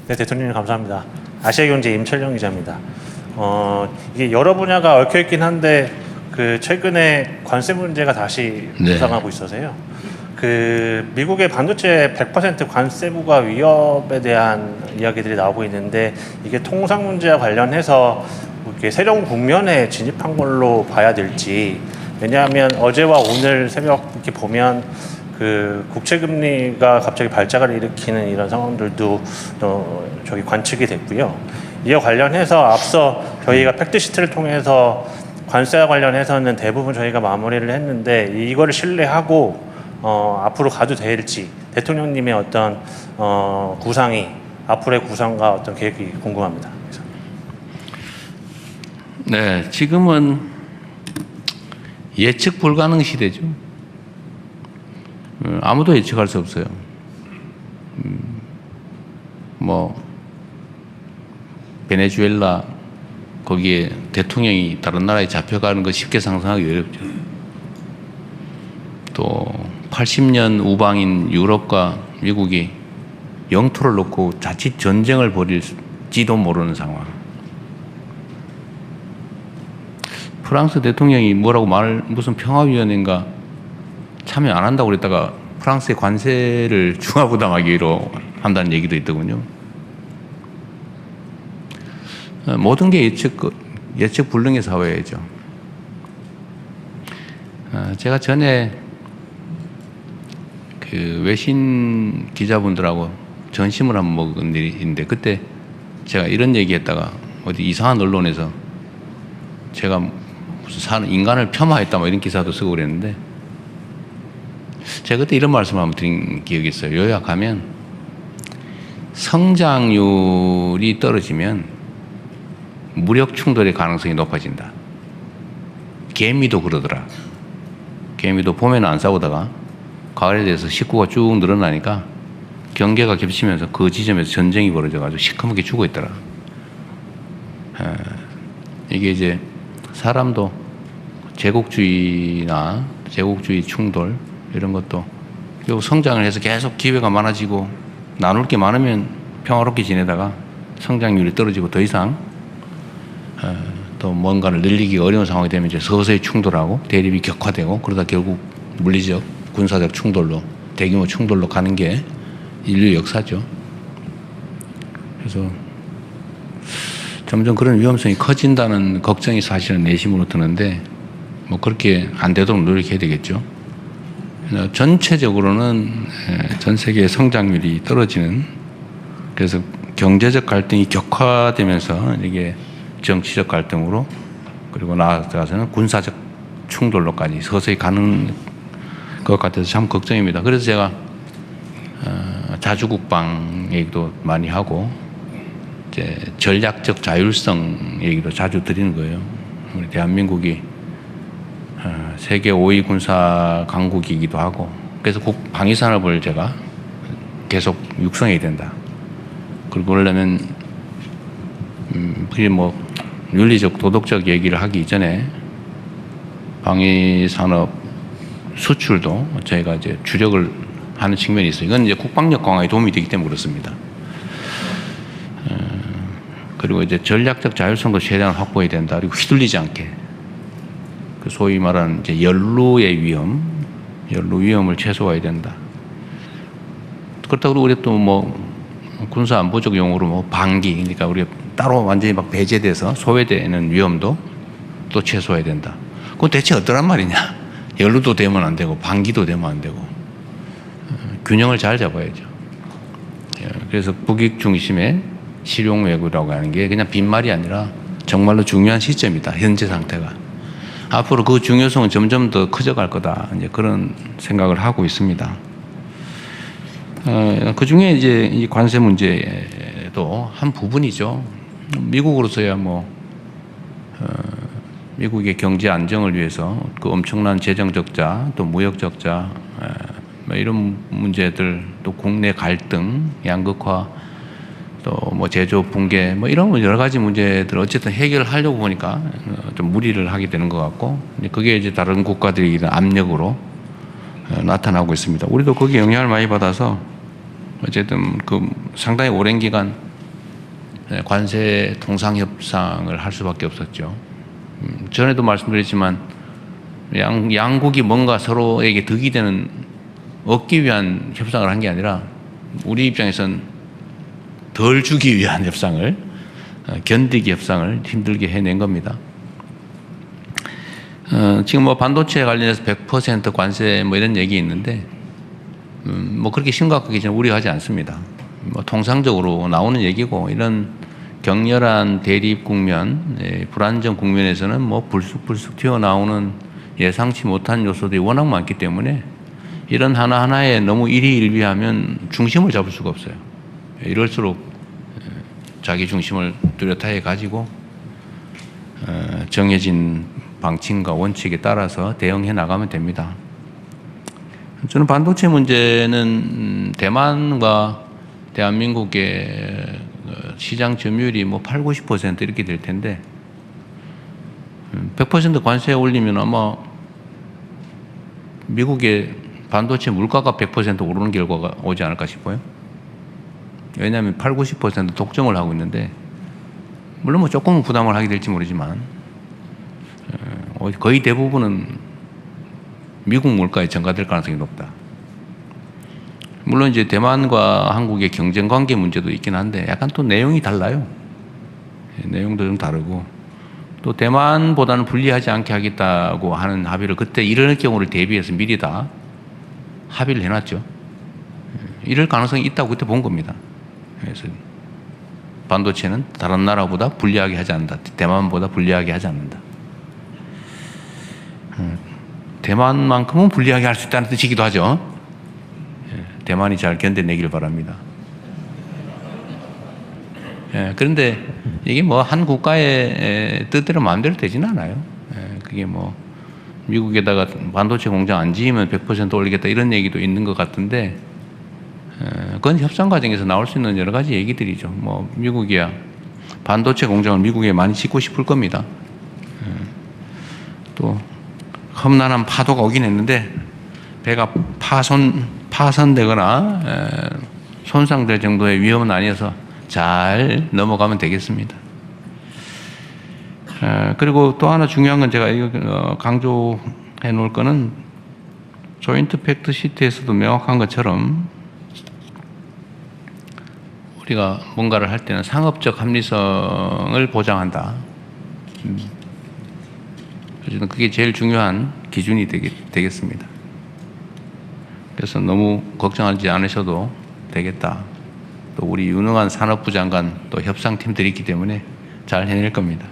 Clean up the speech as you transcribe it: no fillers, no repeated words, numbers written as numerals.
네, 대통령님 감사합니다. 아시아경제 임철영 기자입니다. 이게 여러 분야가 얽혀있긴 한데 최근에 관세 문제가 다시 네. 부상하고 있어서요. 미국의 반도체 100% 관세부가 위협에 대한 이야기들이 나오고 있는데 이게 통상 문제와 관련해서 이렇게 새로운 국면에 진입한 걸로 봐야 될지. 왜냐하면 어제와 오늘 새벽 이렇게 보면 국채 금리가 갑자기 발작을 일으키는 이런 상황들도 관측이 됐고요. 이와 관련해서 앞서 저희가 팩트시트를 통해서 관세와 관련해서는 대부분 저희가 마무리를 했는데 이거를 신뢰하고 앞으로 가도 될지 대통령님의 어떤 구상이 앞으로의 구상과 어떤 계획이 궁금합니다. 네, 지금은 예측 불가능 시대죠. 아무도 예측할 수 없어요. 베네수엘라 거기에 대통령이 다른 나라에 잡혀가는 거 쉽게 상상하기 어렵죠. 또 80년 우방인 유럽과 미국이 영토를 놓고 자칫 전쟁을 벌일지도 모르는 상황. 프랑스 대통령이 무슨 평화위원회인가 참여 안 한다고 그랬다가 프랑스의 관세를 중화부담하기로 한다는 얘기도 있더군요. 모든 게 예측 불능의 사회죠. 제가 전에 외신 기자분들하고 전심을 한번 먹은 일이 있는데 그때 제가 이런 얘기했다가 어디 이상한 언론에서 제가 무슨 인간을 폄하했다 이런 기사도 쓰고 그랬는데 제가 그때 이런 말씀을 한번 드린 기억이 있어요. 요약하면 성장률이 떨어지면 무력 충돌의 가능성이 높아진다. 개미도 그러더라. 개미도 봄에는 안 싸우다가 가을에 대해서 식구가 쭉 늘어나니까 경계가 겹치면서 그 지점에서 전쟁이 벌어져가지고 시커멓게 죽어 있더라. 이게 이제 사람도 제국주의 충돌 이런 것도 결국 성장을 해서 계속 기회가 많아지고 나눌 게 많으면 평화롭게 지내다가 성장률이 떨어지고 더 이상 또 뭔가를 늘리기가 어려운 상황이 되면 이제 서서히 충돌하고 대립이 격화되고 그러다 결국 물리적, 군사적 충돌로 대규모 충돌로 가는 게 인류 역사죠. 그래서 점점 그런 위험성이 커진다는 걱정이 사실은 내심으로 드는데 그렇게 안 되도록 노력해야 되겠죠. 전체적으로는 전 세계의 성장률이 떨어지는 그래서 경제적 갈등이 격화되면서 이게 정치적 갈등으로 그리고 나아가서는 군사적 충돌로까지 서서히 가는 것 같아서 참 걱정입니다. 그래서 제가 자주국방 얘기도 많이 하고 이제 전략적 자율성 얘기도 자주 드리는 거예요. 우리 대한민국이 세계 5위 군사 강국이기도 하고 그래서 방위산업을 제가 계속 육성해야 된다. 그리고 그러려면 그게 윤리적 도덕적 얘기를 하기 이전에 방위산업 수출도 저희가 이제 주력을 하는 측면이 있어요. 이건 이제 국방력 강화에 도움이 되기 때문에 그렇습니다. 그리고 이제 전략적 자율성도 최대한 확보해야 된다. 그리고 휘둘리지 않게. 소위 말하는 이제 연루 위험을 최소화해야 된다. 그렇다고 우리 또 군사 안보적 용어로 방기, 그러니까 우리가 따로 완전히 배제돼서 소외되는 위험도 또 최소화해야 된다. 그건 대체 어떠란 말이냐? 연루도 되면 안 되고 방기도 되면 안 되고 균형을 잘 잡아야죠. 그래서 국익 중심의 실용 외교라고 하는 게 그냥 빈말이 아니라 정말로 중요한 시점이다. 현재 상태가. 앞으로 그 중요성은 점점 더 커져갈 거다. 이제 그런 생각을 하고 있습니다. 그 중에 이제 이 관세 문제도 한 부분이죠. 미국으로서야 미국의 경제 안정을 위해서 그 엄청난 재정 적자, 또 무역 적자, 이런 문제들, 또 국내 갈등, 양극화, 또 제조 붕괴, 이런 여러 가지 문제들 어쨌든 해결을 하려고 보니까 좀 무리를 하게 되는 것 같고, 그게 이제 다른 국가들이 이런 압력으로 나타나고 있습니다. 우리도 거기에 영향을 많이 받아서 어쨌든 그 상당히 오랜 기간 관세 통상 협상을 할 수밖에 없었죠. 전에도 말씀드렸지만 양국이 뭔가 서로에게 득이 되는 얻기 위한 협상을 한 게 아니라 우리 입장에선 덜 주기 위한 협상을 견디기 협상을 힘들게 해낸 겁니다. 지금 뭐 반도체 관련해서 100% 관세 뭐 이런 얘기 있는데 뭐 그렇게 심각하게 저는 우려하지 않습니다. 뭐 통상적으로 나오는 얘기고 이런 격렬한 대립 국면, 불안정 국면에서는 뭐 불쑥불쑥 튀어나오는 예상치 못한 요소들이 워낙 많기 때문에 이런 하나하나에 너무 일희일비하면 중심을 잡을 수가 없어요. 이럴수록 자기 중심을 뚜렷하게 가지고 정해진 방침과 원칙에 따라서 대응해 나가면 됩니다. 저는 반도체 문제는 대만과 대한민국의 시장 점유율이 뭐 8, 90% 이렇게 될 텐데 100% 관세 올리면 아마 미국의 반도체 물가가 100% 오르는 결과가 오지 않을까 싶어요. 왜냐하면 8, 90% 독점을 하고 있는데 물론 뭐 조금은 부담을 하게 될지 모르지만 거의 대부분은 미국 물가에 전가될 가능성이 높다. 물론 이제 대만과 한국의 경쟁 관계 문제도 있긴 한데 약간 또 내용이 달라요. 내용도 좀 다르고 또 대만보다는 불리하지 않게 하겠다고 하는 합의를 그때 이럴 경우를 대비해서 미리 다 합의를 해놨죠. 이럴 가능성이 있다고 그때 본 겁니다. 그래서 반도체는 다른 나라보다 불리하게 하지 않는다. 대만보다 불리하게 하지 않는다. 대만만큼은 불리하게 할 수 있다는 뜻이기도 하죠. 대만이 잘 견뎌내길 바랍니다. 그런데 이게 뭐 한 국가의 뜻대로 마음대로 되지는 않아요. 그게 뭐 미국에다가 반도체 공장 안 지으면 100% 올리겠다 이런 얘기도 있는 것 같은데 그건 협상 과정에서 나올 수 있는 여러 가지 얘기들이죠. 뭐 미국이야 반도체 공장을 미국에 많이 짓고 싶을 겁니다. 또 험난한 파도가 오긴 했는데 배가 파손되거나 손상될 정도의 위험은 아니어서 잘 넘어가면 되겠습니다. 그리고 또 하나 중요한 건 제가 이거 강조해 놓을 거는 조인트 팩트 시트에서도 명확한 것처럼 우리가 뭔가를 할 때는 상업적 합리성을 보장한다. 저는 그게 제일 중요한 기준이 되겠습니다. 그래서 너무 걱정하지 않으셔도 되겠다. 또 우리 유능한 산업부 장관 또 협상팀들이 있기 때문에 잘 해낼 겁니다.